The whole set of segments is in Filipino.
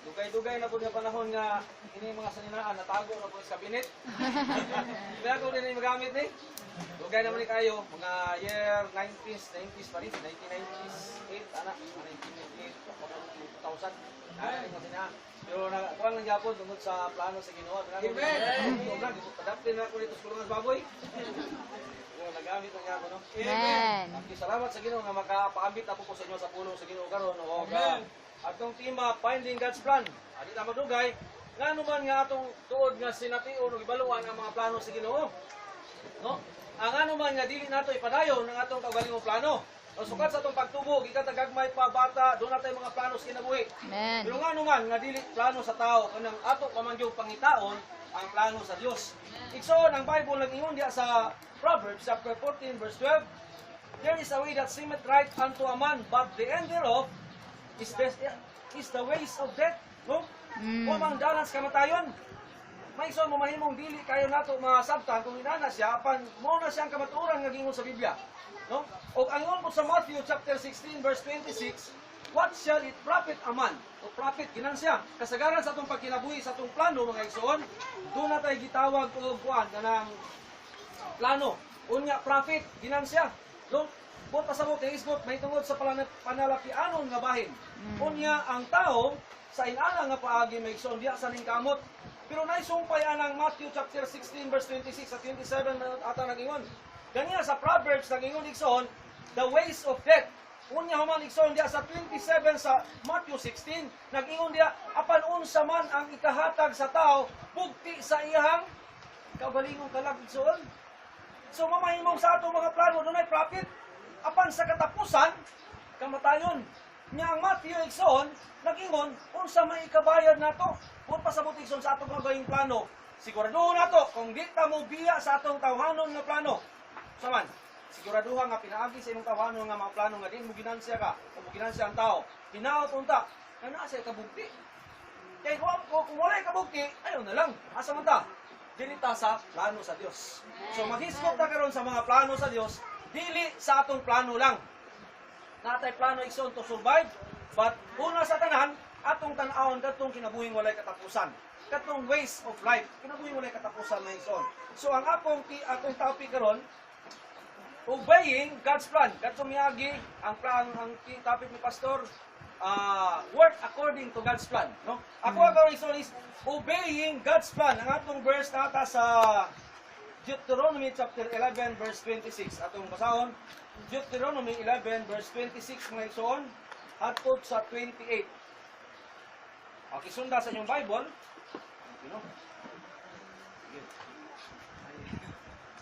dugay-dugay na po nga panahon nga ini mga saninaan natago na po sa kabinet. Kaya ko din magamit ni. Dugay naman ni kayo mga year 90s pa rin, 1998 ana, 1998, 2000. Ay mga saninaan. Pero nakuha ng Japon tungkol sa plano sa Ginoo. Amen. Adaptin na ko dito sa kulungan baboy. Nagamit ang Ginoo, no? Amen. Salamat sa Ginoo nga makapaambit na po sa inyo sa pulong sa Ginoo karon. Amen. Atong tema Finding God's Plan. Adi ta madugay ngano man nga atong tuod nga sination ug ibaluan ang mga plano sa Ginoo. No? Ang ano man nga dili nato ipadayon ang atong kaugalingong plano. O sukat sa atong pagtubo, gikan ta gagmay pa bata, doon natay mga plano sa kinabuhi. Amen. Pero ngano man nga dili plano sa tao kanang ato pamangyong pangitaon ang plano sa Dios. Igsoon ang Bible nag-ingon diha sa Proverbs chapter 14 verse 12. There is a way that seemeth right unto a man, but the end thereof is the ways of death. No? O mang dalan sa kamatayon. May iso mo mahimong dili kayo nato masabtan kung inana siya apan mo na siyang kamatuoran nga gingon sa Biblia. No? O ang ingon po sa Matthew chapter 16 verse 26, what shall it profit a man? O profit ginan siya. Kasagaran sa atong pagkinabuhi sa atong plano mga igsoon, do na tay gitawag og kuan kanang plano. Unya profit ginan siya. No? Bot pasabot ng isgot may tungod sa panalakianon nga bahin. Unya ang tao sa inana nga paagi may igsoon diha sa ning kamot. Pero naisumpay anang Matthew chapter 16 verse 26 at 27 ata nag-ingon. Ganiya sa Proverbs nag-ingon igsoon the ways of death. Unya human igsoon diha sa 27 sa Matthew 16 nag-ingon diha apan unsa man ang ikahatag sa tao bugti sa iyang kabalingong kalag igsoon. So mamahimong sa atong mga plano dunay profit apan sa katapusan kamatayon. Nya ang Matthew igsoon nag-ingon unsa may ikabayad nato. Kung pasabot igsoon sa atong mga plano, siguraduhan nato kung di ta mo biya sa atong tawhanon nga plano. Saman, siguraduhan nga pinaagi sa imong tawhanon nga mga plano nga di mo ginansya ka, o mo ginansya ang tao. Hinaot unta, nga naa siya kabugti. Kaya kung wala kabugti, ayaw na lang. Asa man ta? Dili ta sa plano sa Dios. So maghisgot ta karon sa mga plano sa Dios, dili sa atong plano lang. Natay plano igsoon to survive, but una sa tanan, atong tan-awon katong kinabuhing walay katapusan. Katong ways of life, kinabuhing walay katapusan na igsoon. So ang akong topic karon, obeying God's plan. Katong miagi ang topic ni pastor, work according to God's plan, no? Ako karon igsoon is obeying God's plan. Ang atong verse nata sa Deuteronomy chapter 11 verse 26 atong basahon. Deuteronomy 11 verse 26 mga igsoon hatod sa 28. Okay, sunda sa inyong Bible.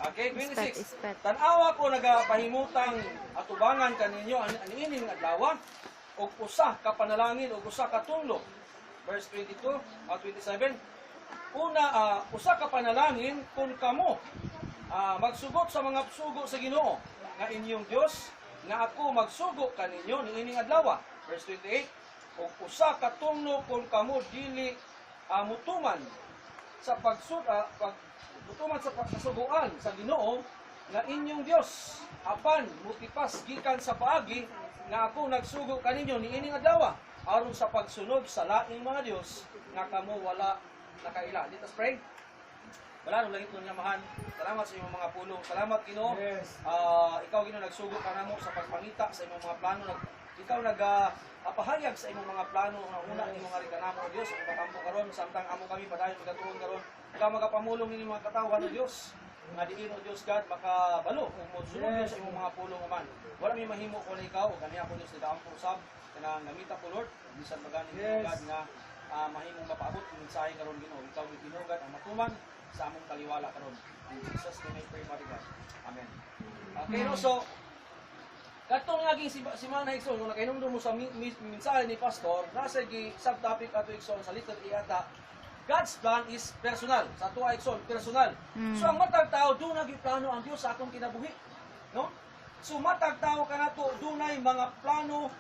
Okay, 26. Tan-awa ko nagapahimutang atubangan kaninyo aniining adlaw og usa ka panalangin og usa ka tunglo. Verse 22 at 27. Una, usa ka panalangin kung kamo magsugot sa mga sugo sa Ginoo nga inyong Dios nga ako magsugo kaninyo niining adlaw. Verse 28. O usa ka tunglo kung kamo dili mutuman sa mutuman sa pagkasuguan sa Ginoo nga inyong Dios apan mutipas gikan sa paagi nga ako nagsugo kaninyo niining adlaw aron sa pagsunod sa laing mga Dios nga kamo wala nakaila. Let us pray. Wala nung langit ng yamahan. Salamat sa imong mga pulong. Salamat Ginoo. Yes. Ikaw Ginoo nagsugo ka namo sa pagpangita sa imong mga plano. Ikaw apahayag sa imong mga plano nga una imong nga kanamo o Dios ang patampo karon samtang amo kami padayon magatuon karon. Ikaw magapamulong nini mga katawan o Dios. Nga diin o Dios God makabalo ug mosunod sa imong mga pulong man. Wala mi mahimo kun ikaw ug kaniya ko Dios nidaan po sab kanang namita ko Lord bisan magani God nga mahimong mapaabot ang mensahe karon Ginoo. Ikaw ni Ginoo ang matuman sa among kaliwala karon. In Jesus name I pray, Father God. Amen. Okay, so katong naging si Manay Igsoon, kung nakainumdum mo sa mensahe ni Pastor, nasa subtopic ato Igsoon sa little iyata, God's plan is personal. Sa ato Igsoon, personal. So ang matag tao, doon naging-plano ang Diyos sa atong kinabuhi. No? So matag tao ka na to, doon na mga plano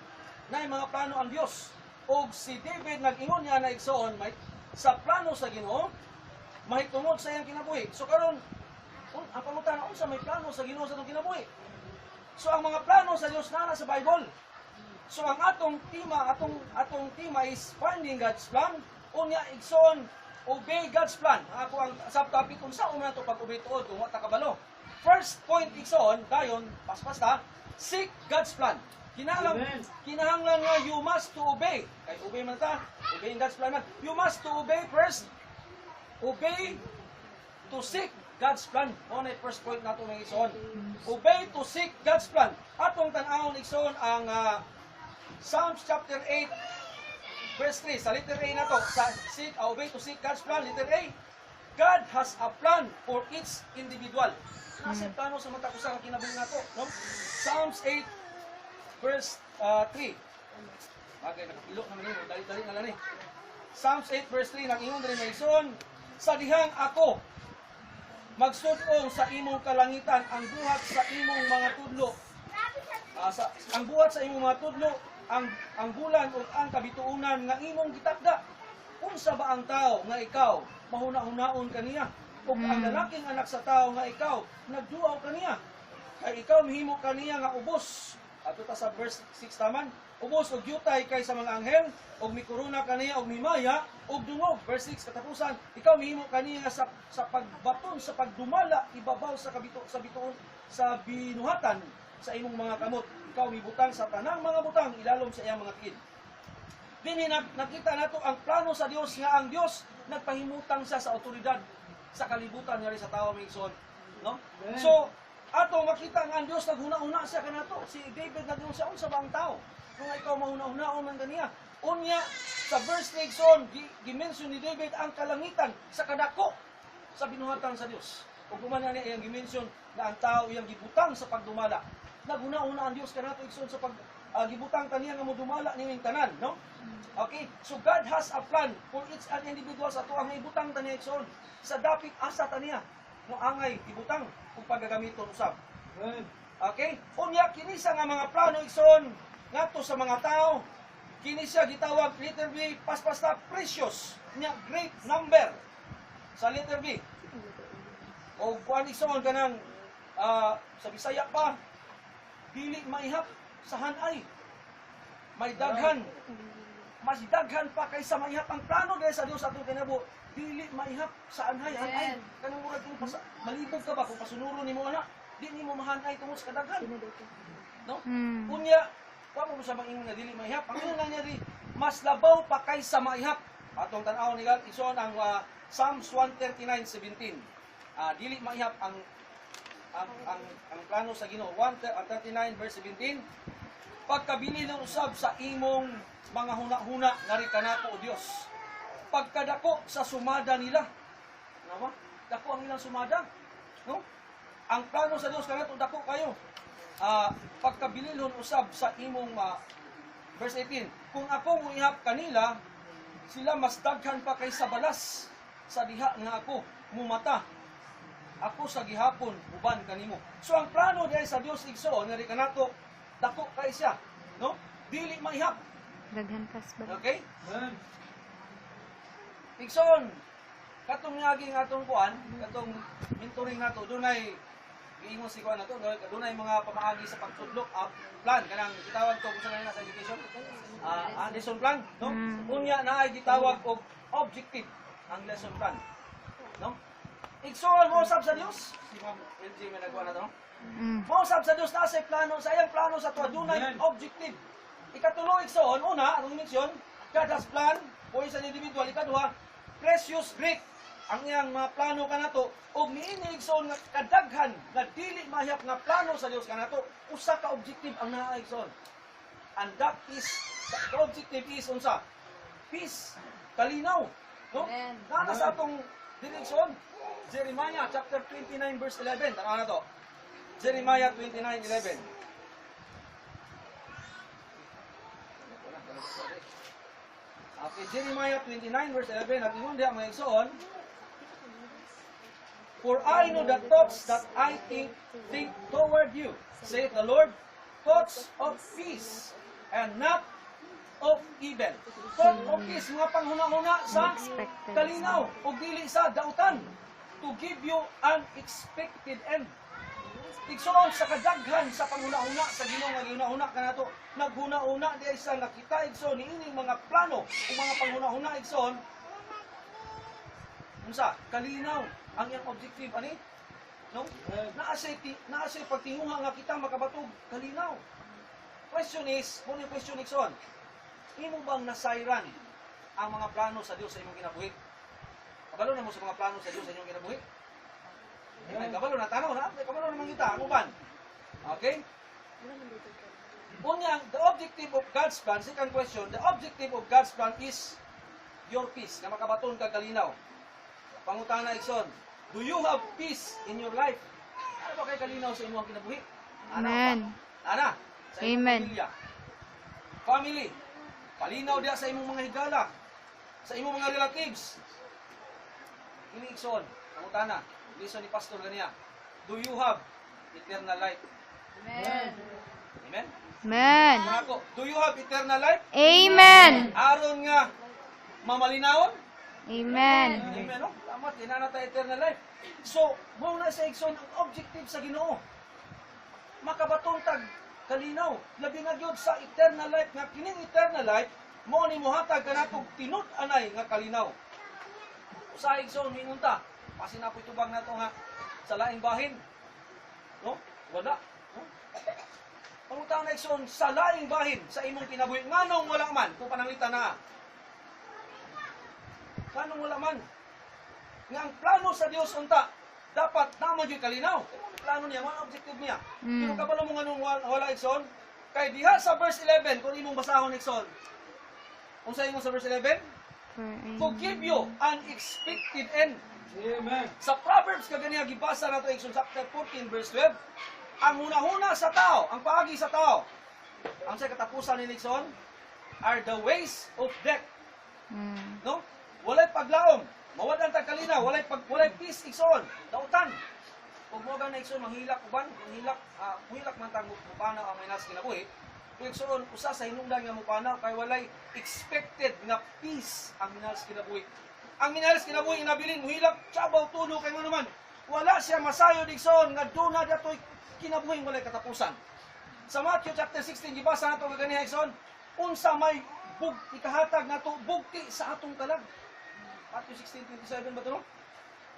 ang Diyos. O si David, nag-ingon niya na Igsoon, sa plano sa Ginoo, mahitungod sa iyang kinabuhi. So karon, ang pangutana, unsa may plano sa Ginoo sa atong kinabuhi? So ang mga plano sa Dios na sa Bible. So ang atong tema is finding God's plan. Unya igsoon, obey God's plan. Ako ang subtopic kung saan na ito pag-obey tuod kung wata kabalo. First point igsoon, dayon, paspas ta, seek God's plan. Kinahanglan nga you must to obey. Kay obey man ta, obey God's plan man. You must to obey first. Obey to seek God's plan. Mo na first point nato ng igsoon. Obey to seek God's plan. Atong tan-awon igsoon ang Psalms chapter 8 verse 3. Sa letter A na to, sa seek, obey to seek God's plan, letter A. God has a plan for each individual. Nasa plano sa mata ko sa kinabuhi nato, no? Psalms 8 verse 3. Bagay nakapilok naman nimo, dali-dali na lang ni. Psalms 8 verse 3 nag-ingon diri nga igsoon, sa dihang ako magsud-ong sa imong kalangitan ang buhat sa imong mga tudlo. Ang buhat sa imong mga tudlo, ang bulan o ang kabituunan nga imong gitakda. Unsa ba ang tao nga ikaw mahuna-hunaon kaniya? Ug ang lalaking anak sa tao nga ikaw nagduaw kaniya. Kay ikaw mihimo kaniya nga ubos. Ato ta sa verse 6 taman. Ubos og yutay kay sa mga anghel, og mikorona kaniya og mimaya og dungog. Verse 6 katapusan, ikaw mihimo kaniya nga sa pagbaton sa pagdumala ibabaw sa bituon sa binuhatan sa imong mga kamot. Ikaw mibutang sa tanang mga butang ilalom sa iyang mga tiid. Dinhi nakita nato ang plano sa Dios nga ang Dios nagpahimutang siya sa otoridad sa kalibutan nga sa tawo migson, no? So ato makita nga ang Dios naghuna-una siya kanato. Si David nagdung siya unsa ba ang tao? Kung ikaw mahuna-hunaon man kaniya. Unya sa verse nigson gi-mention ni David ang kalangitan sa kadako sa binuhatan sa Dios. Ug guman niya iyang gi-mention na ang tao iyang gibutang sa pagdumala. Naghuna-una ang Dios kanato igsoon sa gibutang kaniya nga modumala nining tanan, no? Okay, so God has a plan for each an individual sa tuang ibutang taniya igsoon sa dapit asa taniya no angay ibutang kung paggagamiton usab. Okay? Unya kini sa nga mga plano igsoon ngadto sa mga tao, kini siya gitawag letter B paspasta precious nya great number sa letter B. O kuan igsoon kanang sa Bisaya pa dili maihap sa hanay. May daghan. Mas daghan pa kaysa maihap ang plano dahil sa Dios atong kinabo. Dili maihap sa hanay. Kanang murag kung malibog ka ba kung pasunuro nimo ana, di nimo mahanay tungod sa kadaghan. No? Unya, wa mo sa mangingon nga dili maihap. Ang ingon niya di mas labaw pa kaysa maihap. Atong tan-aw ni God ison ang Psalms 139:17. Dili maihap ang plano sa Ginoo. 139 verse 17. Pagkabili ng usab sa imong mga huna-huna ngari kanato o Dios. Pagkadako sa sumada nila. Ano? Dako ang ilang sumada. No? Ang plano sa Dios kanato dako kayo. Pagkabili ng usab sa imong verse 18. Kung ako muihap kanila, sila mas daghan pa kaysa balas sa diha nga ako mumata. Ako sa gihapon uban kanimo. So ang plano diay sa Dios igsoon nga kanato dako kay siya, no? Dili maihap. Daghan kas ba? Okay? Igsoon katong ngaging atong kuan, katong mentoring nato dunay giingon si kuan nato, dunay mga pamaagi sa pagtudlok plan kanang gitawag to kung sa education. Lesson plan, no? Unya naay gitawag og objective ang lesson plan. No? Igsoon mo sab sa Dios. Si Ma'am LG may nagwa na to, no? Mo sab sa Dios na sa plano, sa iyang plano sa tuwa dunay objective. Ikatulo igsoon, una, atong mention, God has plan for sa individual. Ikaduha, precious great ang iyang mga plano kanato ug niini igsoon nga kadaghan nga dili mahiyap nga plano sa Dios kanato. Usa ka objective ang naa igsoon. And that is the objective is unsa? Peace, kalinaw, no? Nana sa atong direksyon. Jeremiah chapter 29 verse 11. Tanaw na to. Jeremiah 29:11. Okay, Jeremiah 29 verse 11. At ingon diha mga igsoon, for I know the thoughts that I think toward you, saith the Lord, thoughts of peace and not of evil. Thought of peace, mga panghuna-huna sa kalinaw o dili sa dautan, to give you an expected end. Igsoon sa kadaghan sa panghuna-huna sa Ginoo nga gihuna-huna kanato. Naghuna-huna di sa nakita igsoon niining mga plano o mga panghuna-huna igsoon. Unsa? Kalinaw ang iyang objective ani? No? Naasay pagtinguha nga kita makabatog kalinaw. Question is, kung yung question igsoon, imo bang nasayran ang mga plano sa Dios sa imong kinabuhi? Kabalo na mo sa mga plano sa Dios sa imong kinabuhi? Ay, kabalo na tanaw na, kabalo naman kita, ang uban. Okay? Unya, the objective of God's plan, second question, the objective of God's plan is your peace, na makabaton ka kalinaw. Pangutana igsoon, do you have peace in your life? Ano ba kay kalinaw sa imong kinabuhi? Amen. Ana, sa imong Amen. pamilya. Family, palinaw diya sa imong mga higala, sa imong mga relatives. Ini igsoon, pangutana, listen ni Pastor ganiya, do you have eternal life? Amen. Amen? Amen. Mga ako, do you have eternal life? Amen. Aron nga mamalinawon? Amen. Amen, no? Tama, tinana tayo eternal life. So, mao na sa igsoon ang objective sa Ginoo. Makabaton tag kalinaw, labi na gyud sa eternal life nga kining eternal life mao ni mohatag kanatong tinud-anay nga kalinaw. Sa igsoon hinunta, pasin na po itubang nato nga sa laing bahin. No? Wala. No? Pangutang na igsoon sa laing bahin sa imong kinabuhi nganong wala man kung pananglitan na. Nganong wala man. Nga ang plano sa Dios unta dapat naman gyud kalinaw. Ang plano niya, mga objective niya. Pero kabalo mo nganong wala igsoon kay diha sa verse 11 kung imong basahon igsoon. Unsa imong sa verse 11? To give you unexpected end. Amen. Sa Proverbs kaganiya gibasa nato igsoon chapter 14 verse 12, ang hunahuna sa tao, ang paagi sa tao, ang sa katapusan ni igsoon are the ways of death. No? Walay paglaom, mawadan tag kalinaw, walay peace igsoon, dautan. Ug mo na igsoon manghilak uban, manghilak man tag mupanaw ang minas kinabuhi. Igsoon usa sa hinungdan nga mupanaw kay walay expected nga peace ang minas kinabuhi. Ang minalas kinabuhi inabilin muhilak tiyabaw tulo kay mo naman. Wala siya masayod igsoon nga duna datoy kinabuhi walay katapusan. Sa Matthew chapter 16 gibasa nato nga ganiha igsoon, unsa may ikahatag nato bugti sa atong kalag. Matthew 16:27 ba to no?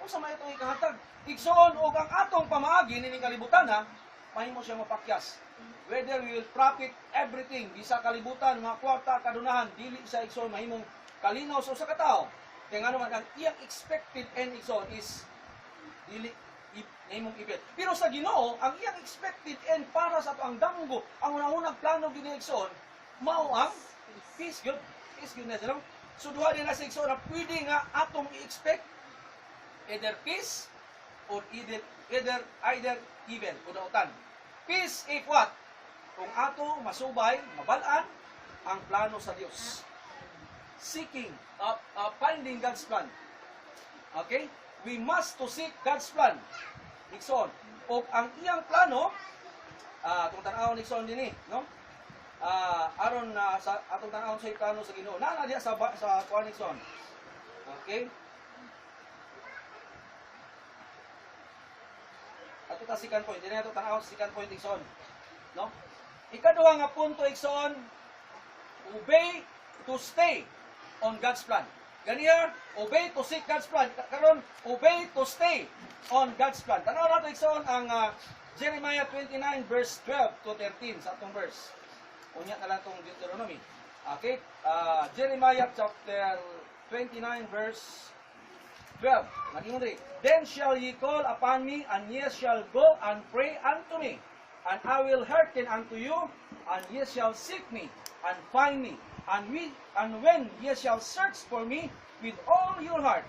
Unsa may atong ikahatag? Igsoon og ang atong pamaagi nining kalibutan ha, mahimo siya mapakyas. Whether we will profit everything di sa kalibutan nga kwarta kadunahan dili sa igsoon mahimong kalinaw sa usa ka tawo. Kaya nga naman, ang iyang expected end igsoon is dili imong ibit. Pero sa Ginoo, ang iyang expected end para sa ato ang damgo, ang unang plano gini igsoon, mao ang peace gyud. Peace gyud na sila. So duha din na sa igsoon na pwede nga atong i-expect either peace or either evil o dautan. Peace if what? Kung ato masubay, mabalaan ang plano sa Dios. Seeking, finding God's plan. Okay? We must to seek God's plan. Nixon. O ang iyang plano, itong tanawon Nixon din no? Aron sa atong tanawon sa plano sa Ginoo. Nana diya sa kuan Nixon. Okay? Ato ta second point. Dili ato tanawon sa second point Nixon. No? Ikaduha nga punto Nixon, obey to stay on God's plan. Ganiya, obey to seek God's plan. Karon, obey to stay on God's plan. Tanaw nato igsoon ang Jeremiah 29 verse 12 to 13 sa atong verse. Unya na lang tong Deuteronomy. Okay? Jeremiah chapter 29 verse 12. Nagingon rin. Then shall ye call upon me, and ye shall go and pray unto me, and I will hearken unto you, and ye shall seek me, and find me. And when ye shall search for me with all your heart,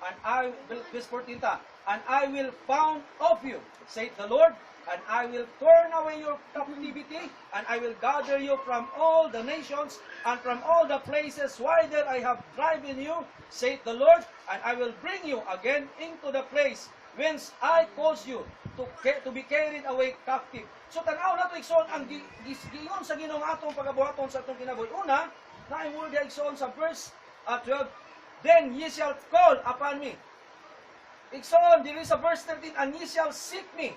and I will, verse 14, and I will found of you, saith the Lord, and I will turn away your captivity, and I will gather you from all the nations, and from all the places whither I have driven you, saith the Lord, and I will bring you again into the place whence I caused you to be carried away captive. So tanaw nato igsoon ang giingon sa Ginoo atong pagabuhaton sa atong kinabuhi. Una, naimul dia igsoon sa verse 12, then ye shall call upon me. Igsoon diri sa verse 13, and ye shall seek me.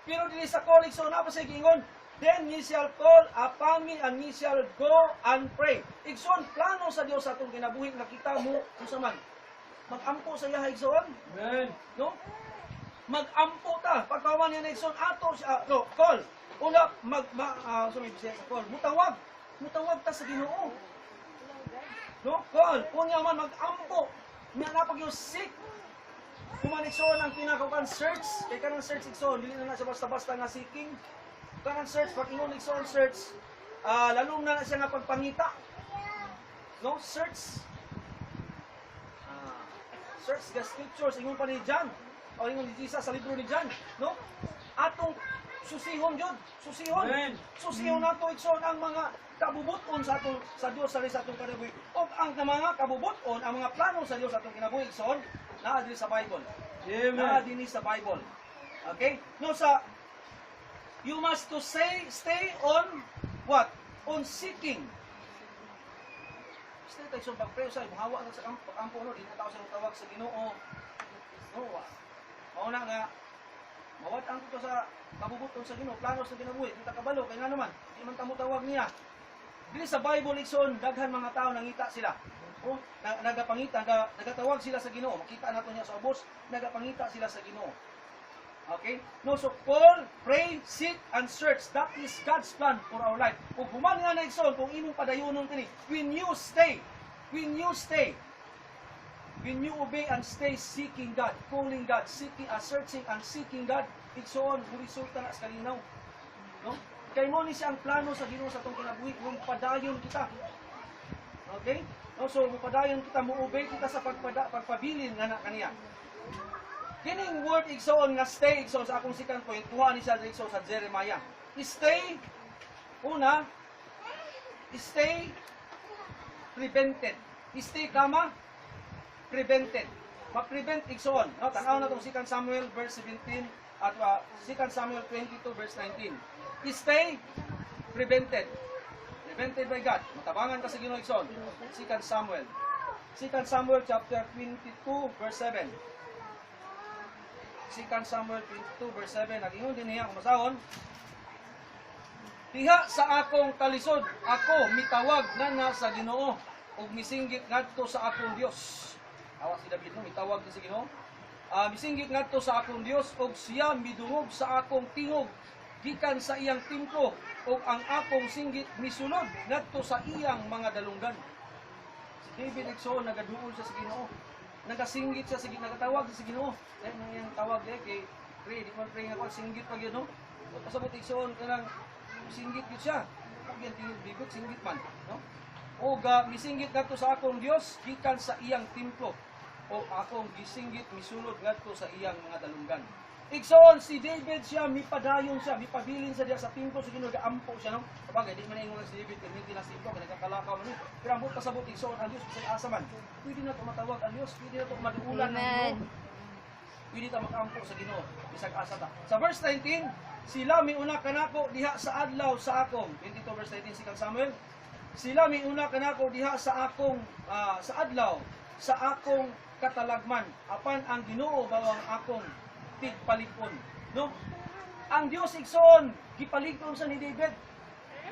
Pero dili sa call igsoon na pa sa giingon, then ye shall call upon me and ye shall go and pray. Igsoon plano sa Dios sa atong kinabuhi nakita mo unsa man. Mag-ampo sa iya igsoon. Amen. No? Mag-ampo ta. Pagkawan niya na igsoon ato siya call. Una sumay sa call. Mutawag ta sa Ginoo. No? Call. Unya man mag-ampo. Nya napag yung seek. Kumanikson ang pinakakuan search. Kay kanang search igsoon dili na siya basta-basta nga seeking. Kanang search pag ingon igsoon search, lalong na siya nga pagpangita. No? Search. Search the scriptures ingon pa ni John o ingon ni Jesus sa libro ni John, no? Atong susihon jud, susihon. Amen. Susihon nato igsoon ang mga kabubuton sa atong sa Dios sa atong kinabuhi. O ang mga kabubuton, ang mga plano sa Dios sa atong kinabuhi igsoon naa diri sa Bible. Amen. Naa dinhi sa Bible. Okay? No you must to stay on what? On seeking. Stay tayo sa pag-pray sa hawa na sa kampo no, di na tao sa tawag sa Ginoo. No, mao na nga mawat ang to sa kabubuton sa Ginoo, plano sa kinabuhi, kita kabalo kay nga naman, di man tamo tawag niya. Dili sa Bible igsoon daghan mga tao nangita sila. O nagapangita, nagatawag sila sa Ginoo, makita nato niya sa ubos, nagapangita sila sa Ginoo. Okay? No, so call, pray, seek, and search. That is God's plan for our life. Kung human nga na igsoon, kung imong padayonon kini, when you obey and stay seeking God, calling God, searching and seeking God, igsoon, resulta na sa kalinaw. No? Kay mo ni siya ang plano sa Ginoo sa atong kinabuhi, kung padayon kita. Okay? No, so padayon kita, mo-obey kita sa pagpabilin nga na kaniya. Kining word igsoon nga stay igsoon sa akong second point, kuha ni siya igsoon sa Jeremiah. Stay, una, stay prevented. Stay, prevented. Ma-prevent igsoon. No, tanaw na itong 2 Samuel verse 17 at 2 Samuel 22 verse 19. Stay prevented. Prevented by God. Matabangan ka sa Ginoo igsoon. 2 Samuel. 2 Samuel chapter 22 verse 7. 2 Samuel 22 verse 7, nag-ingon din niya kung masahon, diha sa akong talisod, ako mitawag na sa Ginoo, ug misinggit ngadto sa akong Dios. Awa si David no, mitawag ni sa Ginoo. Misinggit ngadto sa akong Dios, ug siya midungog sa akong tingog, gikan sa iyang templo, ug ang akong singgit misulod ngadto sa iyang mga dalunggan. Si David igsoon nagaduol siya sa Ginoo. Nagasinggit siya, nagatawag siya sa Ginoo. Dahil nang iyang tawag kay pray, di man pray nga ko, singgit pag yun, no? Pasabot igsoon ka lang, singgit yun siya. Huwag yan tingin bigot, singgit man, no? O misinggit ngadto sa akong Dios, gikan sa iyang templo. O akong gisinggit, misulod ngadto sa iyang mga dalunggan. Igsoon, si David siya, mipadayon siya, mipabilin siya diya sa templo, sa Ginoo, ampo siya, no? Kapag, di man ingon si David, hindi na templo, kaya nagkakalakaw man yun. Pero ang pasabot, igsoon ang Diyos, sa asa man. Pwede na ito matawag ang Diyos, pwede na ito maduulan ng Ginoo. Pwede ito makampo sa Ginoo, isang asa ta. Sa verse 19, sila miuna kanako diha sa adlaw sa akong, 22 verse 19, 2 Samuel, sila miuna kanako diha sa akong, sa adlaw, sa akong katalagman, apan ang Ginoo bawang akong tigpalikon, no? Ang Dios igsoon gipalikon sa ni David,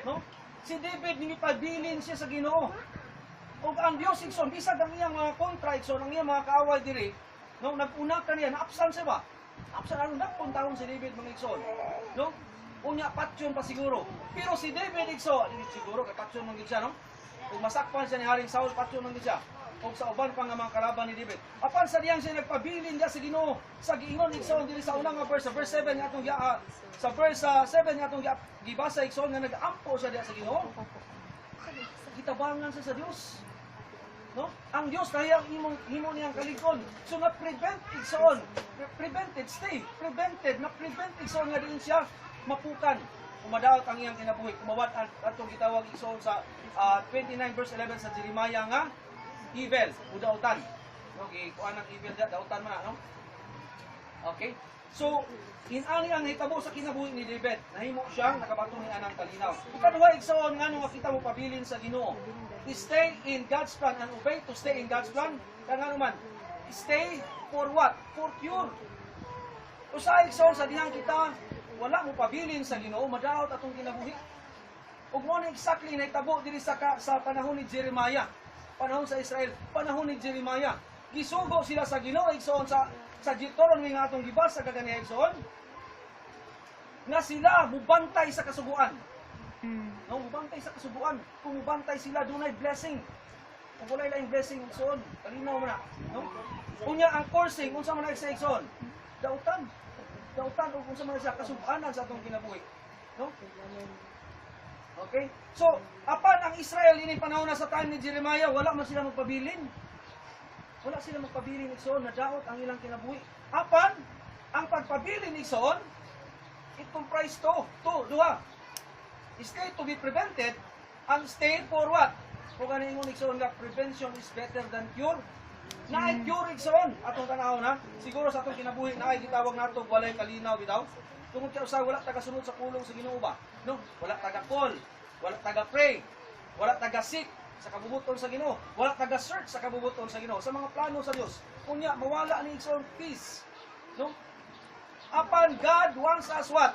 no? Si David nipabilin siya sa Ginoo. Ug ang Dios igsoon bisag ang iyang mga kontra igsoon, ang iyang mga kaaway diri, no? Nag-una kaniya naapsan siya ba? Naapsan ang dakpon taon si David mga igsoon, no? Unya patyon pa siguro. Pero si David igsoon, siguro kay patyon man gid siya, no? Kung masakpan siya ni Haring Saul, patyon man gid siya. O sa uban pa nga mga kalaban ni David. Apan sa diyang siya nagpabilin diya sa Ginoo, sa giingon igsoon diri sa unang nga verse, verse 7 nga atong sa verse 7 nga atong gibasa igsoon nga nag-ampo siya diya sa Ginoo. Gitabangan siya sa Dios. No? Ang Dios kaya himo niyang kalikon. So na prevent igsoon, prevented stay, prevented na prevent igsoon nga diin siya mapukan. Umadaot ang iyang kinabuhi. Kumawat atong gitawag igsoon sa 29 verse 11 sa Jeremiah nga evil, udautan. Okay, kuan ang evil da, dautan man, no? Okay? So, inani ang hitabo sa kinabuhi ni David. Nahimo siyang nakabato ni anang kalinaw. Ikaduha igsoon ngano makita mo pabilin sa Ginoo. Stay in God's plan and obey to stay in God's plan. Kangano man, stay for what? For cure. Usa igsoon sa dihang kita wala mo pabilin sa Ginoo, madaot atong kinabuhi. Ug mo na exactly nahitabo diri sa panahon ni Jeremiah, panahon sa Israel, panahon ni Jeremiah. Gisugo sila sa Ginoo igsoon sa Deuteronomy nga atong gibasa kagani igsoon nga sila mubantay sa kasuguan. No, mubantay sa kasuguan. Kung mubantay sila dunay blessing. Kung wala laing blessing igsoon, kalinaw man na. No? Unya ang coursing unsa man sa igsoon? Dautan. Dautan o unsa man sa kasuguanan sa atong kinabuhi. No? Okay? So, apan ang Israel ini panahon na sa time ni Jeremiah, wala man sila magpabilin. Wala sila magpabilin igsoon, nadaot ang ilang kinabuhi. Apan ang pagpabilin igsoon, it comprise duha. State to be prevented, ang state for what? Kung ano yung igsoon nga, prevention is better than cure. Naay cure igsoon, atong tanaw na, siguro sa atong kinabuhi, naay gitawag nato walay kalinaw bitaw. Tungod kay usa wala taga sunod sa pulong sa Ginoo ba? No, wala taga call, wala taga pray, wala taga seek sa kabubuton sa Ginoo, wala taga search sa kabubuton sa Ginoo, sa mga plano sa Dios. Kunya mawala ni igsoon peace. No? Apan God wants us what?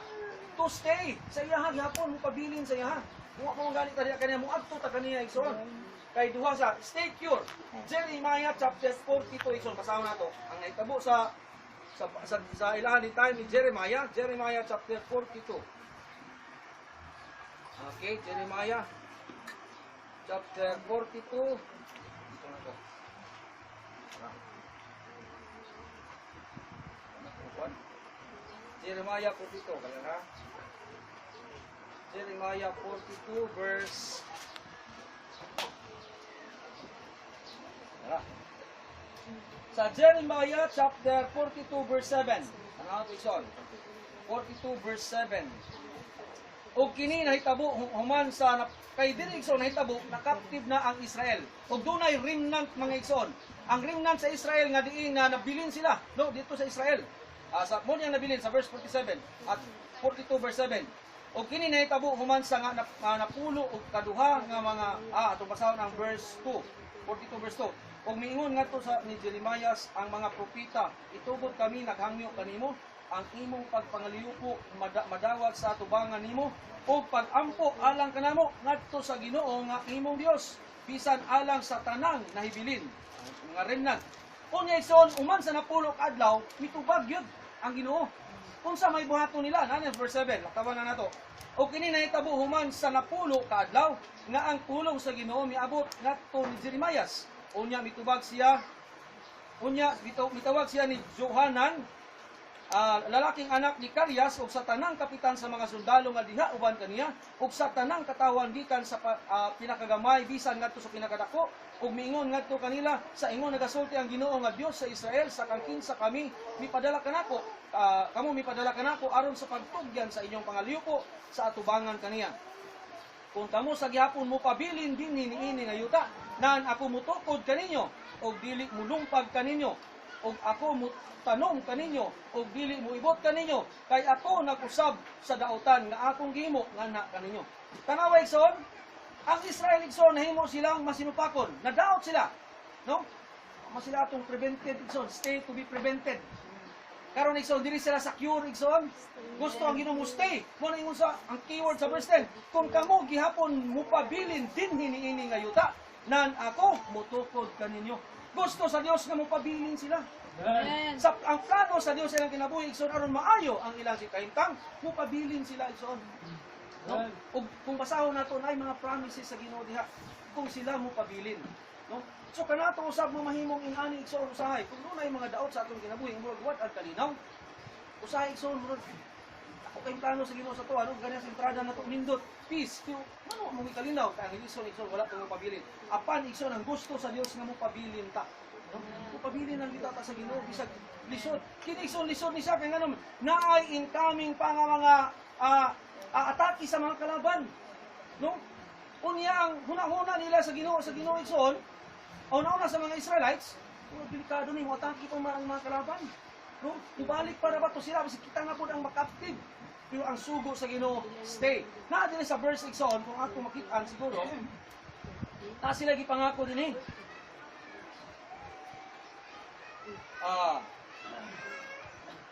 To stay sa iyaha gihapon mo pabilin sa iyaha. Wa mo ganit ta kaniya mo adto ta kaniya igsoon. Kay duha sa stay cure. Jeremiah chapter 42 igsoon basahon nato. Ang nahitabo sa ilahan ni time ni Jeremiah chapter 42. Okay, Jeremiah chapter 42. Ito na to. Jeremiah 42, kaya ha? Jeremiah 42 verse sa Jeremiah chapter 42 verse 7. Ano ito ison? 42 verse 7. O kini nahitabo human sa kay diri igsoon nahitabo na captive na ang Israel. O dunay remnant mga igsoon. Ang remnant sa Israel nga diin na nabilin sila, no, dito sa Israel. Sa mo niya nabilin sa verse 47 at 42 verse 7. O kini nahitabo human sa nga napulo og kaduha nga mga atong basahon ang verse 2, 42 verse 2. Og miingon ngadto sa ni Jeremiah ang mga propeta, itugod kami naghangyo kanimo ang imong pagpangaliyuko madawat sa atubangan nimo o pag-ampo alang kanamo ngadto sa Ginoo nga imong Dios bisan alang sa tanang nahibilin mga remnant. Unya igsoon uman sa napulo ka adlaw mitubag gyud ang Ginoo. Unsa may buhaton nila? Nana verse 7, laktawan na nato. O kini nahitabo human sa napulo ka adlaw nga ang pulong sa Ginoo miabot ngadto ni Jeremiah. Unya mitubag siya. Unya mitawag siya ni Johanan, lalaking anak ni Karyas ug sa tanang kapitan sa mga sundalo nga diha uban kaniya ug sa tanang katawan gikan sa pinakagamay bisan ngadto sa pinakadako ug miingon ngadto kanila sa ingon nagasulti ang Ginoo nga Dios sa Israel sa kangkinsa kami mipadala kanako kamo mipadala kanako aron sa pagtugyan sa inyong pangaliyuko sa atubangan kaniya. Kung kamo sa gihapon mo pabilin dinhi niini nga yuta nan ako mutukod kaninyo og dili mulumpag kaninyo og ako tanom kaninyo og dili mo ibot kaninyo kay ako nag-usab sa dautan nga akong gihimo ngana kaninyo. Tanawa igsoon, ang Israel igsoon nahimo silang masinupakon, nadaot sila, no? Mas sila atong prevented igsoon, stay to be prevented. Karon igsoon diri sila sa cure igsoon. Gusto ang Ginoo mo stay. Mo ingon sa ang keyword sa verse 10, kung kamo gihapon mupabilin dinhi niini nga yuta, nan ako mutukod kaninyo. Gusto sa Dios nga mupabilin sila. Amen. Ang plano sa Dios ilang kinabuhi igsoon aron maayo ang ilang sikahimtang mupabilin sila igsoon. No? Ug kung basahon nato ay mga promises sa Ginoo diha kung sila mupabilin, no? So kanato usab mo mahimong ingani igsoon usahay kung dunay mga daot sa atong kinabuhi murag what ang kalinaw. Usahay igsoon murag ako kay plano sa Ginoo sa to ano ganyan sa entrada nato nindot peace to ano mo kalinaw kay ang igsoon wala tong mupabilin. Apan igsoon ang gusto sa Dios nga mupabilin ta. Pabilin ang kita sa Ginoo bisag lisod. Kini lisod ni siya kay ngano naay incoming pa nga mga atake sa mga kalaban. No? Unya ang huna-huna nila sa Ginoo igsoon. Una sa mga Israelites, delikado ni mo atake pa mga kalaban. No? Ibalik para ba to sila bisag kita nga pud ang makaptive. Pero ang sugo sa Ginoo stay. Naa dinhi sa verse igsoon kung ako makit-an siguro. Ta sila gipangako dinhi.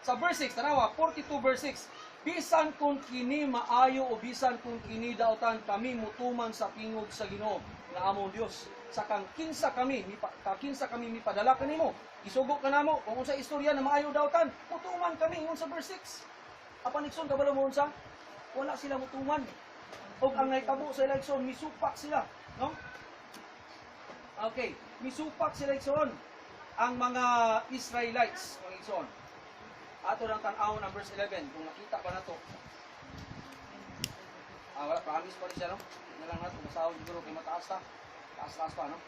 Sa verse 6, tanawa, 42 verse 6. bisan kung kini maayo o bisan kung kini daotan kami mutuman sa tingog sa Ginoo nga among Dios. Sa kang kinsa kami mipadala kanimo. Isugo ka namo kung unsa istorya na maayo daotan, mutuman kami ingon sa verse 6. Apan ikson kabalo mo unsa? Wala sila mutuman. Og ang nahitabo sa ila ikson misupak sila, no? Okay, misupak sila ikson ang mga Israelites, mga ikson. Ato lang tan-aw ng verse 11 kung nakita pa nato. Wala promise pa rin siya, no? Nalang nato basahon siguro kay mataas ta. Taas pa, no?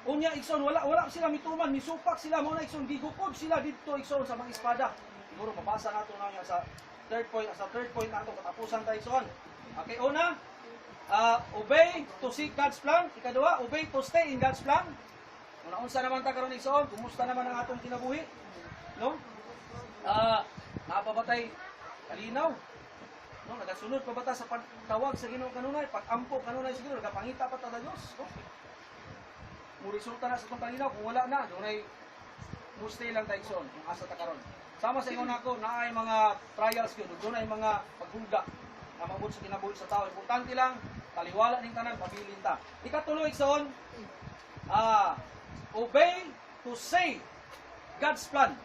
Unya ikson wala sila mituman, misupak sila mo na ikson gigukod sila didto ikson sa mga espada. Siguro mabasa nato na niya sa third point nato katapusan ta ikson. Okay, una, obey to seek God's plan. Ikaduha, obey to stay in God's plan. Unsa naman ta karon ikson? Kumusta naman ang atong kinabuhi? No? Napabatay kalinaw. No, nagasunod pa bata sa pagtawag sa Ginoo kanunay, pag-ampo kanunay sa Ginoo, nagapangita pa ta sa Dios, no? Mo resulta na sa itong kalinaw kung wala na, dunay mo stay lang ta ikson kung asa ta karon. Sama sa ingon ako, naay mga trials gyud, dunay mga paghugda na mabot sa kinabuhi sa tao. Importante lang taliwala ning tanan, pabilin ta. Ikatulo ikson, obey to say God's plan.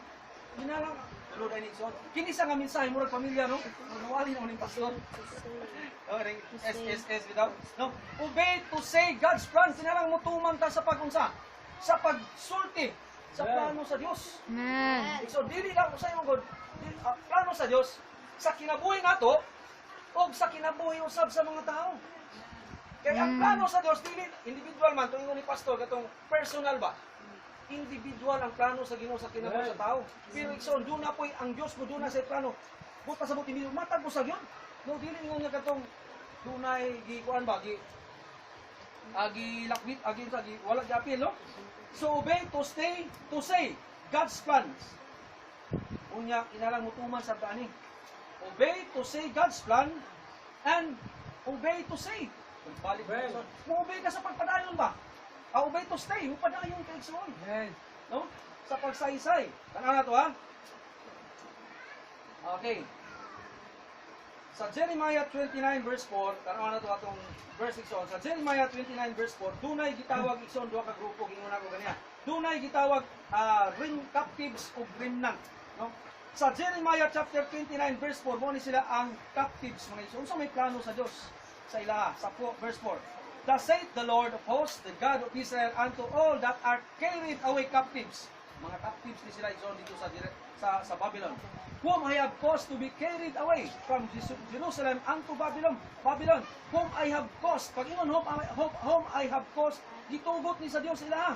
Hinalang tulo dai ni ikson. Kini sa nga mensahe murag pamilya, no? Nawali na ning pastor. Okay, SSS bitaw. No, obey to say God's plan. Hinalang mutuman ta sa pagunsa, sa pagsulti sa plano sa Dios. Amen. So dili lang sa imong God, plano sa Dios sa kinabuhi nato o sa kinabuhi usab sa mga tao. Kaya ang plano sa Dios dili individual man tuingon ni pastor katong personal ba. Individual ang plano sa Ginoo sa kinabuhi sa tao. Pero ikson do na poy ang Dios mo do na sa plano. Buta sa buti niyo matag mo sa Gion. No dili ingon niya katong dunay gi kuan ba gi lakbit agi sa gi wala gi apil, no? So obey to stay to say God's plans. Unya inalang mutuman sa ani. Obey to say God's plan and obey to say. Balik mo obey ka sa pagpadayon ba? Obey to stay, mo padayon kay igsoon. No? Sa pagsaysay. Tanaw na to ha. Okay. Sa Jeremiah 29 verse 4, tanaw na to atong verse igsoon. Sa Jeremiah 29 verse 4, dunay gitawag igsoon duha ka grupo gingon ako ganiya. Dunay gitawag captives of remnant, no? Sa Jeremiah chapter 29 verse 4, mo ni sila ang captives mga igsoon. So may plano sa Dios sa ilaha sa verse 4. Thus saith the Lord of hosts, the God of Israel, unto all that are carried away captives. Mga captives ni sila igsoon dito sa Babylon. Whom I have caused to be carried away from Jerusalem unto Babylon. Whom I have caused. Pag ingon whom I have caused, gitugot ni sa Dios sila.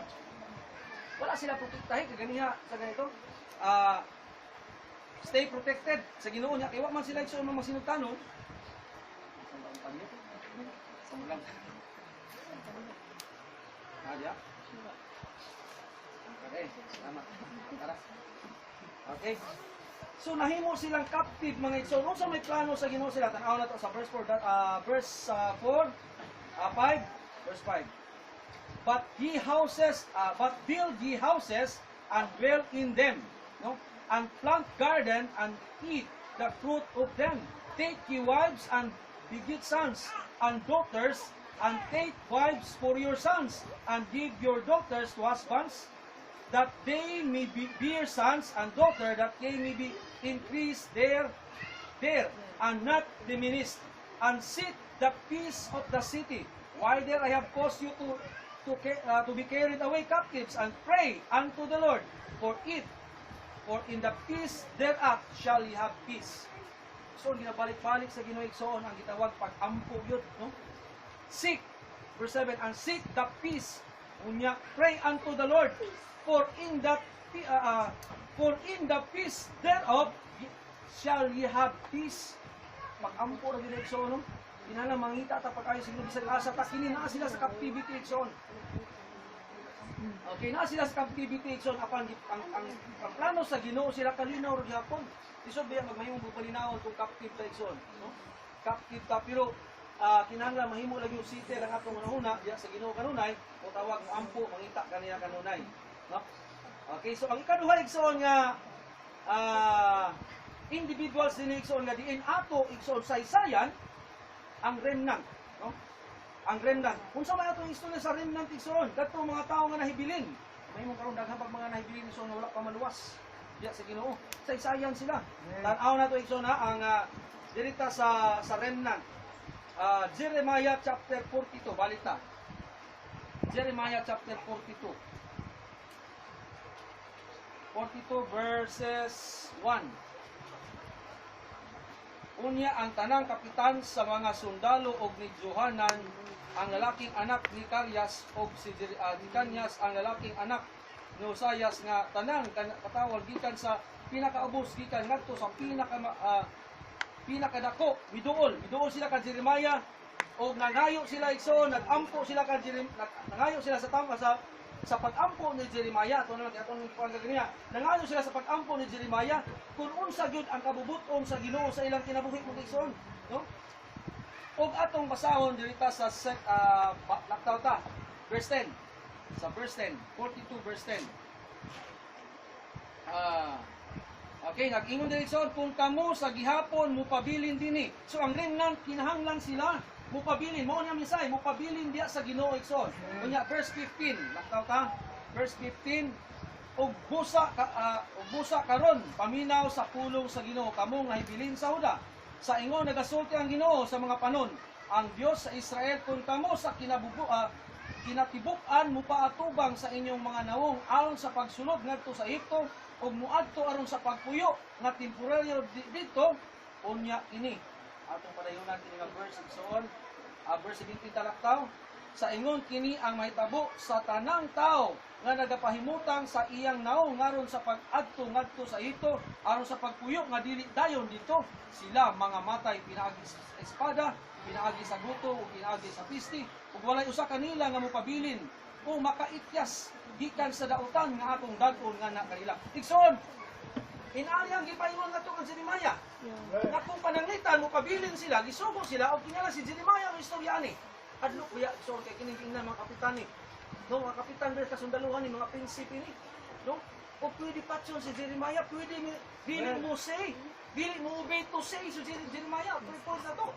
Wala sila protektahin kaganiha sa ganito. Stay protected sa Ginoo niya kay wa man sila igsoon mga sinutanon. Okay, salamat. Okay. So nahimo silang captive mga igsoon. Unsa may plano sa Ginoo sila? Tan-aw na to sa verse 4, verse 5, verse 5. But build ye houses and dwell in them, no? And plant garden and eat the fruit of them. Take ye wives and beget sons and daughters, and take wives for your sons, and give your daughters to husbands, that they may bear sons and daughters, that they may be increased there, and not diminished. And seek the peace of the city, while there I have caused you to be carried away captives, and pray unto the Lord for it, for in the peace thereof shall ye have peace. So ginabalik-balik sa Ginoo igsoon ang gitawag pag-ampo yun, no? Seek, verse 7, and seek the peace. Unya, pray unto the Lord, for in the peace thereof shall ye have peace. Pag-ampo ra Ginoo igsoon, no? Inana mangita ta pag ayo siguro sa asa ta kini na sila sa captivity igsoon. Okay, na sila sa captivity igsoon apan ang plano sa Ginoo sila kalinaw ra gyapon. Isod biya magmahimong bupalinawon kung captive ta igsoon, no? Captive ta pero kinahanglan mahimo lagi yung city lang atong una diya sa Ginoo kanunay o tawag mo ampo mangita kaniya kanunay, no? Okay, so ang ikaduha igsoon nga individuals din igsoon nga diin ato igsoon sa isayan ang remnant, no? Ang remnant. Unsa may atong istorya sa remnant igsoon? Kadto mga tao nga nahibilin. May mong karon daghang pag mga nahibilin igsoon nga wala pa maluwas. Diya sa Ginoo. Sa isayan sila. Tan-aw na to igsoon ang dirita sa remnant. Jeremiah chapter 42 balita. Jeremiah chapter 42. 42 verses 1. Unya ang tanang kapitan sa mga sundalo og ni Johanan ang lalaking anak ni Karyas og si Kanyas ang lalaking anak ni Usayas nga tanang katawag gikan sa pinakaubos gikan ngadto sa pinakadako miduol sila kan Jeremiah og nangayo sila igsoon nagampo sila kan nangayo sila sa tama sa pag-ampo ni Jeremiah. Ito naman, atong pagkagania. Nangayo sila sa pag-ampo ni Jeremiah kung unsa gyud ang kabubuton sa Ginoo sa ilang kinabuhi mo igsoon, no? Og atong basahon dirita sa laktaw ta, verse 10. Sa verse 10, 42 verse 10. Okay, nag-ingon diri igsoon kung kamo sa gihapon mo pabilin dinhi. So ang remnant kinahanglan sila mupabilin mo niya misay mupabilin diya sa Ginoo igsoon. Unya verse 15, laktaw ta. Verse 15, og busa karon paminaw sa pulong sa Ginoo kamong nahibilin sa Huda. Sa ingon nagasulti ang Ginoo sa mga panon, ang Dios sa Israel kung kamo sa kinatibuk-an mo paatubang sa inyong mga nawong aron sa pagsulod ngadto sa Ehipto ug muadto aron sa pagpuyo nga temporaryo dito unya ini atong padayunan kini nga verse igsoon, verse 17 talaktaw. Sa ingon kini ang mahitabo sa tanang tao nga nagapahimutang sa iyang naong ngaron sa pag-adto ngadto sa ito aron sa pagpuyo nga dili dayon dito sila mga matay pinaagi sa espada, pinaagi sa guto ug pinaagi sa pisti ug walay usa kanila nga mopabilin o makaityas gikan sa dautan nga atong dag-on nga na kanila. Igsoon, inayang gipaingon nga to kang Jeremiah. Na kung pananglitan mo pabilin sila, gisugo sila o kinala si Jeremiah ang istorya ani. Adlo kuya so kay kining tingnan mga kapitan ni. No, mga kapitan dere kasundaluhan ni mga prinsipe ni. No? O pwede patyon si Jeremiah, pwede dili mo say, dili mo obey to say so Jeremiah, purpose na to.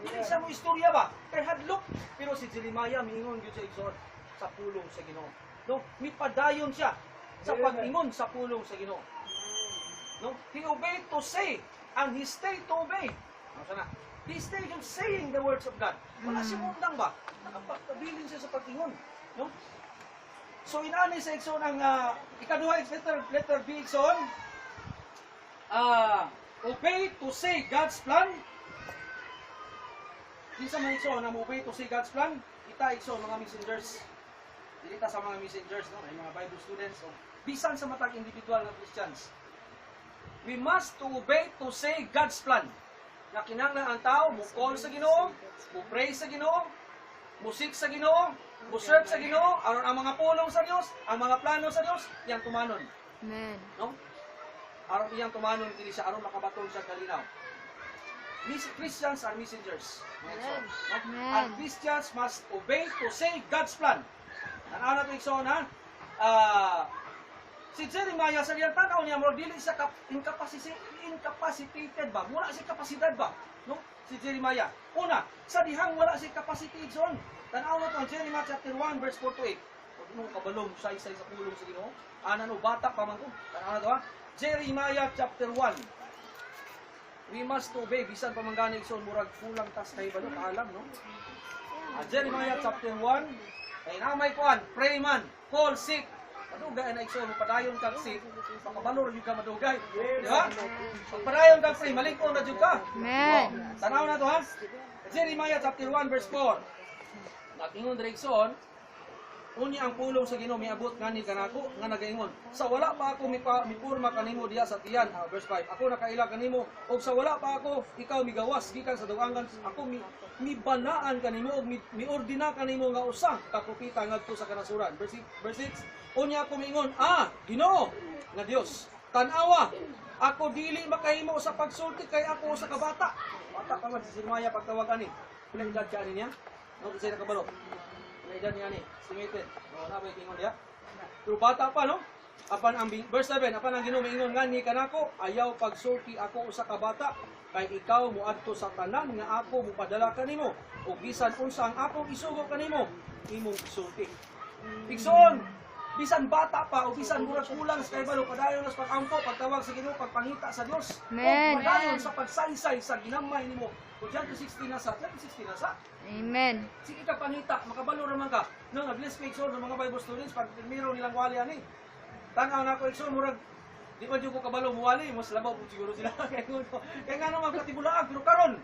Dili siya mo istorya ba? Kay hadlok pero si Jeremiah miingon gyud sa igsoon sa pulong sa Ginoo. No, mipadayon siya sa pag-ingon sa pulong sa Ginoo. No? He obeyed to say, and he stayed to obey. Ano na? He stayed in saying the words of God. Wala siya mundang ba? Nakapagpabilin siya sa pag-ingon. No? So, inani sa Ikson ang ikaduha, letter B, Ikson. Obey to say God's plan. Kinsa man Ikson, ang obey to say God's plan. Kita Ikson, mga messengers. Dito sa mga messengers, no? Ay mga Bible students. So, bisan sa matag individual na Christians. We must to obey to say God's plan. Na kinahanglan ang tao mo call sa Ginoo, mo pray sa Ginoo, mo seek sa Ginoo, mo serve sa Ginoo, aron ang mga pulong sa Dios, ang mga plano sa Dios, iyang tumanon. Amen. No? Aron iyang tumanon kini siya aron makabaton siya kalinaw. Christians are messengers. Amen. And Christians must obey to say God's plan. Ano na ito ikson ha? Si Jeremiah sa iyang tanaw niya, mo dili siya incapacitated ba? Wala siya kapasidad ba? No? Si Jeremiah. Una, sa dihang wala siya capacity igsoon. Tanaw na ito ang Jeremiah chapter 1 verse 4 to 8. Huwag nung kabalong sa isa sa pulong sa Ginoo. Ana no, bata pa man ko. Tanaw na ito ha? Jeremiah chapter 1. We must obey. Bisan pa man gani igsoon, murag kulang tas kay balo, kaalam, no? Jeremiah chapter 1. Kay namay kuan, pray man, call, seek. Madugay na igsoon, padayon kang seek, makabalor yung ka madugay. Di ba? Pagpadayon kang pray, malingkong na dyan ka. Amen. Tanaw na to ha? Jeremiah chapter 1 verse 4. Nagingon diri igsoon, unya ang pulong sa Ginoo miabot ngani kanako nga nagaingon. Sa wala pa ako mipurma kanimo diha sa tiyan, verse 5. Ako nakaila kanimo og sa wala pa ako ikaw migawas gikan sa dugangan. Ako mibanaan kanimo og miordina kanimo nga usa ka propeta ngadto sa kanasuran. Verse 6. Unya ako miingon, Ginoo nga Dios, tan-awa ako dili makahimo sa pagsulti kay ako sa kabata. Bata pa man si Jeremiah pagtawag ani. Pila edad ka ani niya? No kasi nakabalo. Edad niya ni, estimated. Wala ba yung kingon diya? Pero bata pa, no? Verse 7, apan ang Ginoo miingon ngani kanako, ayaw pagsulti ako usa ka bata, kay ikaw moadto sa tanan nga ako mopadala kanimo, ug bisan unsa ang akong isugo kanimo, imong isulti. Igsoon, bisan bata pa o bisan murag kulang sa kaibalo, padayon sa pag-ampo, pagtawag sa Ginoo, pagpangita sa Dios, o Amen. padayon sa pagsaysay sa ginamay nimo. Kung dyan to 16 na sa, dyan to 16 na sa. Amen. Sige ka pangita, makabalo naman ka. Nang nag-list ka Igsoon ng mga Bible students, pag primero nilang wali ani. Tanaw na ko Igsoon, murag, di ba dyan ko kabalo muwali, mas labaw po siguro sila. Kaya nga naman katibulaag, pero karon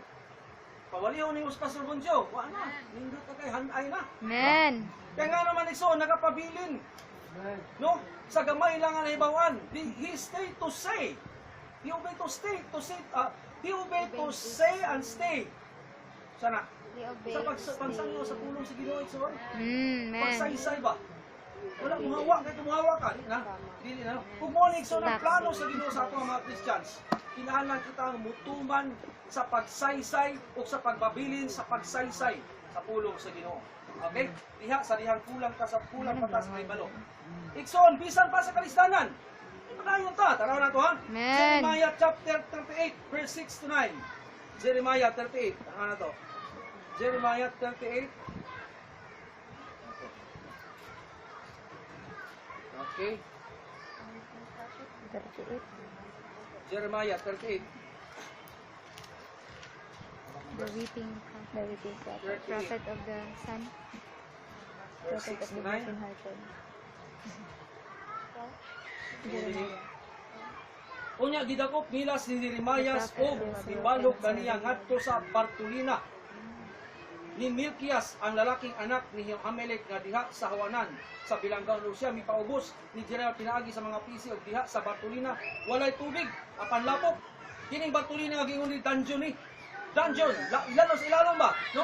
pawaliho ni Pastor Bonjo, wala na, nindot ka kay hanay na. Amen. Kaya nga naman Igsoon, nakapabilin. No? Sa gamay lang ang nahibawan. He stay to say. He obey to stay. He obey to say and stay. Sana. Sa pagsangyo sa pulong sa Ginoo Igsoon. Amen. Pagsaysay ba? Wala muhawa, kaya kumuhawa ka. Dili na. Kung mo ni Igsoon ang plano sa Ginoo sa ato mga Christians, kinahanglan kita ang mutuman sa pagsaysay o sa pagbabilin sa pagsaysay sa pulong sa Ginoo. Okay? Dihang kulang ka sa kulang patas may balo. Igsoon, bisan pa sa kalistanan. Padayon ta, tanaw na to ha. Amen. Jeremiah chapter 38, verse 6 to 9. Jeremiah 38, tanaw na to. Jeremiah 38. Okay. Jeremiah 38. The weeping prophet. Prophet of the sun. Verse Prophet 6 of to the 9. broken hearted. Unya gidakop nila si Jeremiah o nibalog kaniya ngadto sa Bartolina ni Milkias, ang lalaking anak ni Amalek nga diha sa Hawanan sa bilanggaw no siya mipaubos ni Jeremiah pinaagi sa mga pisi og diha sa Bartolina walay tubig apan lapok. Kining Bartolina nga giingon ni dungeon ilalo sa ilalom ba no?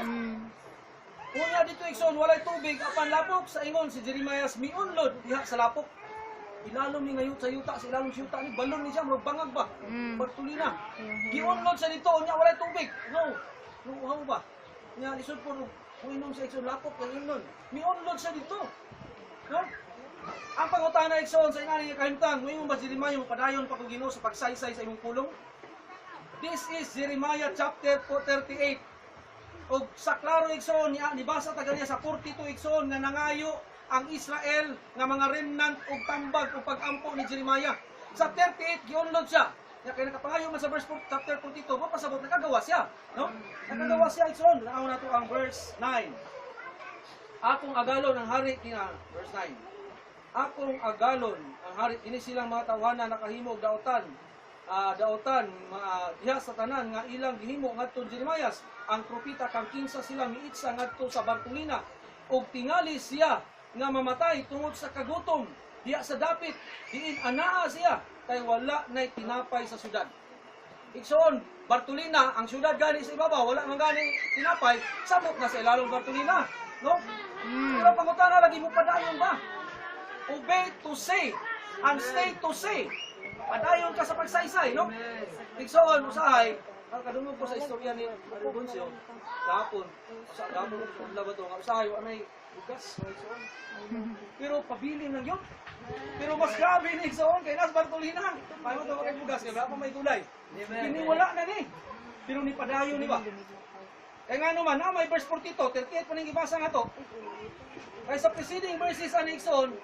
Unya dito Igsoon walay tubig apan lapok sa ingon si Jeremiah miunlod diha sa lapok. Ilalom ni ngayot sa yuta, sa ilalom sa yuta ni balon ni siya, bangag ba? Bartolina. Giunlod sa dito, niya walay tubig. No, uhaw ba? Niya lisod po, uinom sa Igsoon, lapok ng inon. Miunlod sa dito. No? Ang pangutana Igsoon sa inani nga kahimtang, ngayon ba Jeremiah mapadayon pa kung Ginoo sa pagsaysay sa imong pulong? This is Jeremiah chapter 38. O sa klaro Igsoon, nibasa taga niya sa 42 Igsoon nga nangayo ang Israel nga mga remnant ug tambag ug pag-ampo ni Jeremiah. Sa 38 giunlod siya. Kaya nakapangayo man sa verse 4, chapter 42, mo pasabot nakagawa siya, no? Nakagawa siya Igsoon. Naaw na to ang verse 9. Akong agalon ang hari kina verse 9. Akong agalon ang hari ini silang mga tawhana nakahimo og daotan. Daotan diha sa tanan nga ilang gihimo ngadto Jeremiah. Ang propeta kang kinsa sila miitsa ngadto sa Bartolina ug tingali siya nga mamatay tungod sa kagutom diya sa dapit diin anaa siya kay wala nay tinapay sa syudad. Igsoon, Bartolina ang syudad gani sa ibabaw wala man gani tinapay, sabot na sa ilalong Bartolina, no? Pero pangutana lagi mo padayon ba? Obey to say and stay to say. Padayon ka sa pagsaysay, no? Igsoon usahay kadungog ko sa istorya ni Boncio kahapon sa gabon ko labato nga usahay wa nay bugas nga Igsoon. Pero pabilin lang yun. Pero mas grabe ni Igsoon kay nas Bartolina. Paano mo kay bugas kay pa may gulay. Kini wala na ni. Pero ni padayon ni ba? Kaya nga naman na may verse 42, 38 pa ning ibasa nga to. Kay sa preceding verses ani Igsoon,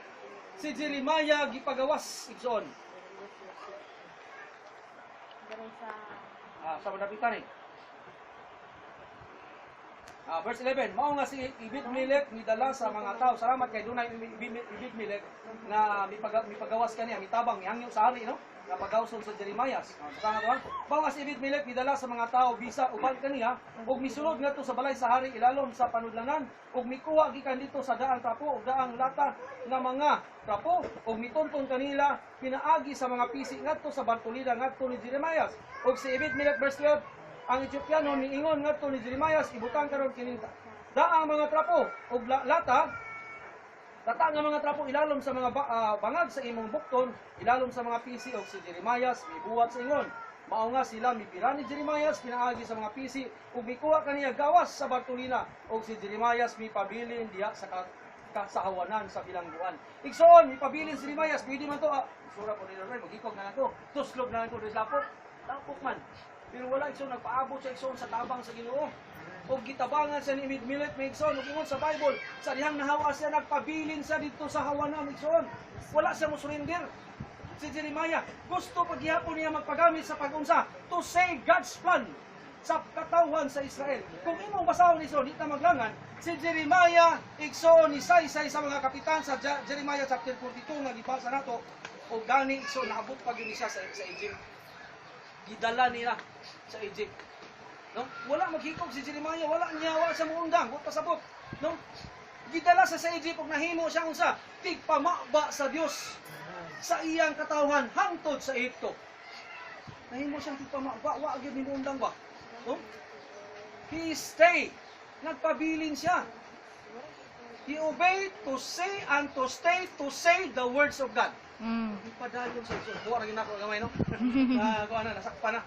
si Jeremiah gipagawas Igsoon. Sa madapitan eh. Verse 11, mao nga si Ebed-Melech nidala sa mga tao. Salamat kay dunay Ebed-Melech na mipagawas kaniya, mitabang, mihangyo sa hari, no? Napagawson sa Jeremiah. Basta nga to, mao nga si Ebed-Melech nidala sa mga tao bisa uban kaniya ug misulod ngadto sa balay sa hari ilalom sa panudlanan ug mikuha gikan dito sa daang trapo ug daang lata nga mga trapo ug mitunton kanila pinaagi sa mga pisi ngadto sa Bartolina ngadto ni Jeremiah. Ug si Ebed-Melech verse 12, ang Etiopiano niingon ngadto ni Jeremiah ibutang karon kining daang mga trapo ug lata nga mga trapo ilalom sa mga bangag sa imong bukton ilalom sa mga pisi ug si Jeremiah mibuhat sa ingon mao nga sila mipira ni Jeremiah pinaagi sa mga pisi ug mikuha kaniya gawas sa Bartolina ug si Jeremiah mipabilin diha sa kasahawanan sa bilangguan. Igsoon, ipabilin si Rimayas, pwede man to, sura po nila rin, mag-ikog na to, tuslog na to, lapot, lapot man. Pero wala igsoon, nagpaabot siya igsoon sa tabang sa Ginoo. O gitabangan siya ni Milit may igsoon, o ingon sa Bible, sa dihang nahawa siya, nagpabilin siya dito sa hawanan igsoon. Wala siya mo surrender. Si Jeremiah, gusto paghihapon niya magpagamit sa pag-unsa to say God's plan sa katawhan sa Israel. Kung imong basahon iso, di ta maglangan, si Jeremiah, igsoon ni Saysay sa mga kapitan sa Jeremiah chapter 42 nga gibasa nato, o gani igsoon naabot pa gyud siya sa Egypt. Gidala nila sa Egypt. No? Wala maghikog si Jeremiah, wala niya, wala sa muundang, wa pasabot. No? Gidala sa Egypt ug nahimo siya unsa, tigpamaba sa Dios sa iyang katawhan hangtod sa Egypto. Nahimo siyang tigpamaba, wa gyud hinungdang ba? No? He stay, nagpabilin siya. He obeyed to say and to stay to say the words of God. Ipadayon sa Diyos. Buwa rin ako gamay, no? Kuha na, nasakpa na.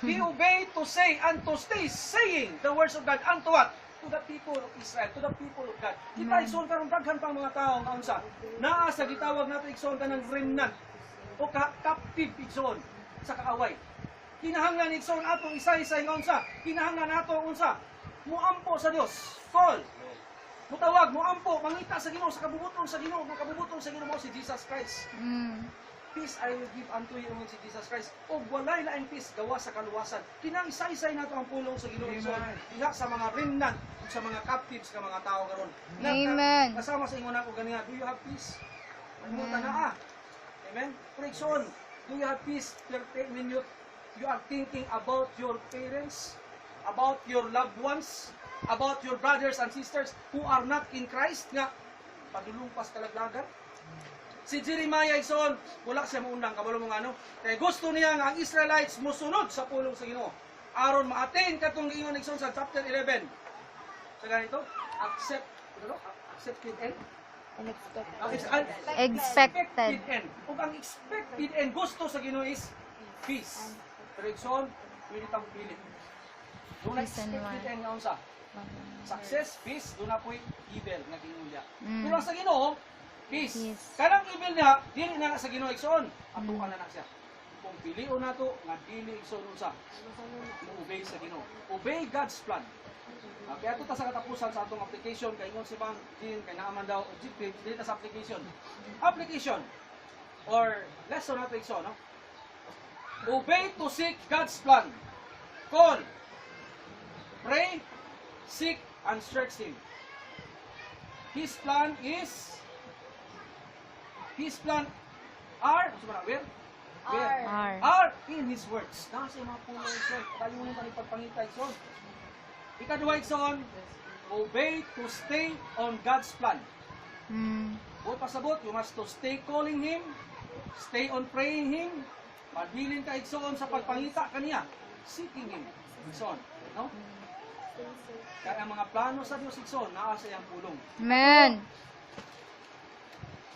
He obeyed to say and to stay saying the words of God unto what? To the people of Israel, to the people of God. Kita igsoon karon daghan pang mga tawo nga unsa. Naa sa gitawag nato igsoon kanang remnant o captive igsoon sa kaaway. Kinahanglan igsoon ato isa-isa nga unsa. Kinahanglan nato unsa? Muampo sa Dios. Call. Mutawag, muampo, mangita sa Ginoo sa kabubuton sa Ginoo, ang kabubuton sa Ginoo mo si Jesus Christ. Peace I will give unto you si Jesus Christ. O walay laing peace gawa sa kaluwasan. Kinang isa-isay nato ang pulong sa Ginoo igsoon. Diha sa mga remnant ug sa mga captives nga mga tao karon. Amen. Kasama sa ingon ako ganiya, do you have peace? Mo tanaa. Amen. Prison, do you have peace when you are thinking about your parents, about your loved ones, about your brothers and sisters who are not in Christ nga padulumpas kalaglagan? Si Jeremiah igsoon, wala siya maundang kabalo mo ano. Kay gusto niya nga ang Israelites mosunod sa pulong sa Ginoo. Aron ma-attain katong giingon igsoon sa chapter 11. Sa ganito, accept with end. Expected. End. Ug ang expected end gusto sa Ginoo is peace. Pero igsoon, pwede tang pilit. Doon na expected end nga unsa? Success, peace, doon na po'y evil nga ginulya. Pero sa Ginoo, peace. Kanang evil niya, dili na sa Ginoo igsoon. Atukan na siya. Kung pilion nato nga dili igsoon unsa, obey sa Ginoo. Obey God's plan. Kaya ito ta sa katapusan sa atong application kay ingon si Bang Jean kay naaman daw objective dili ta sa application. Application or lesson nato igsoon, no? Obey to seek God's plan. Call, pray, seek and search Him. His plan are, where? Are in His words. Nasa mga pulong igsoon. Tayo mo nang pagpangita igsoon. Ikaduha igsoon, obey to stay on God's plan. O pasabot, you must to stay calling Him, stay on praying Him, madbilin ka igsoon sa pagpangita kaniya, seeking Him. Igsoon, no? Kaya ang mga plano sa Diyos igsoon, naa sa iyang pulong. Amen.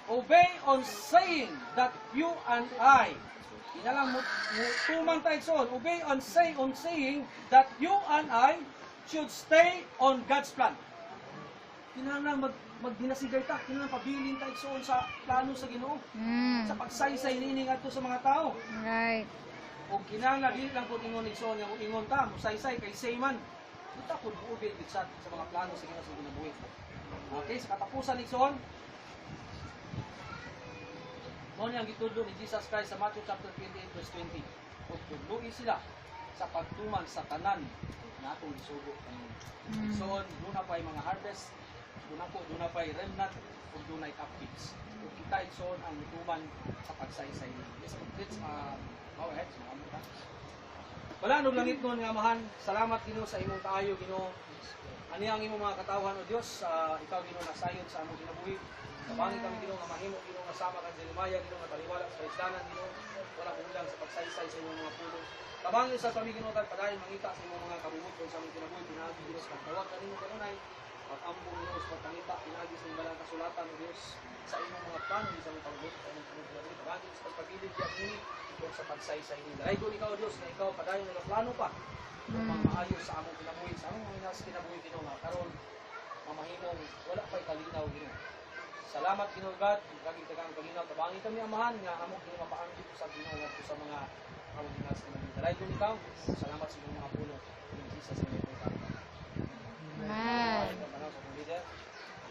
Obey on saying that you and I, inalang mo tuman tayo igsoon, obey on saying that you and I should stay on God's plan. Kinahanglan magdinasigay ta, kinahanglan pabilin ta igsoon sa plano sa Ginoo. Sa pagsaysay niini ngadto sa mga tao. Right. O kinahanglan dili lang pud ingon igsoon nga ingon ta, musaysay kay sayman. Kita pud obey gid sa mga plano sa Ginoo sa ginabuhi. Okay, sa katapusan igsoon, mo ni ang gitudlo ni Jesus Christ sa Matthew chapter 28 verse 20. Ug tudloy sila sa pagtuman sa tanan na atong isugo kanina. So, doon na pa'y mga harvest, doon na pa'y remnant, o doon na'y captives. Kung kita igsoon ang tuman sa pagsaysay niya. Yes, let's go ahead. Wala nung langit nun nga mahan, salamat Ginoo sa imong kaayo Ginoo. Ani ang imong mga katawhan o Dios, ikaw Ginoo nasayon sa among kinabuhi. Kabangi kami Ginoo nga mahimo Ginoo nga sama kang Jeremiah Ginoo nga taliwala sa isdanan Ginoo. Wala kulang sa pagsaysay sa imong mga pulong. Kabangi sa kami Ginoo kag padayon mangita sa imong mga kabubuton sa among kinabuhi pinagi Dios pagtawag kanimo kanunay. Pag-ambong Ginoo sa pagpangita pinagi sa imong balang kasulatan o Dios sa imong mga plano sa imong pagbubuton sa imong kinabuhi. Kabangi sa pagpabilid diya kini ug sa pagsaysay nila. Ay kun ikaw Dios nga ikaw padayon nga plano pa. Maayos sa among kinabuhi sa among mga kinabuhi Ginoo nga karon mamahimong wala pay kalinaw Ginoo. Salamat Ginoo God, kaging tagang paginaw tabangi kami amahan nga amo kini mapaangkit sa Ginoo ngadto sa mga among ginas na dalay ko ikaw. Salamat sa inyong mga puno. In Jesus name. Amen.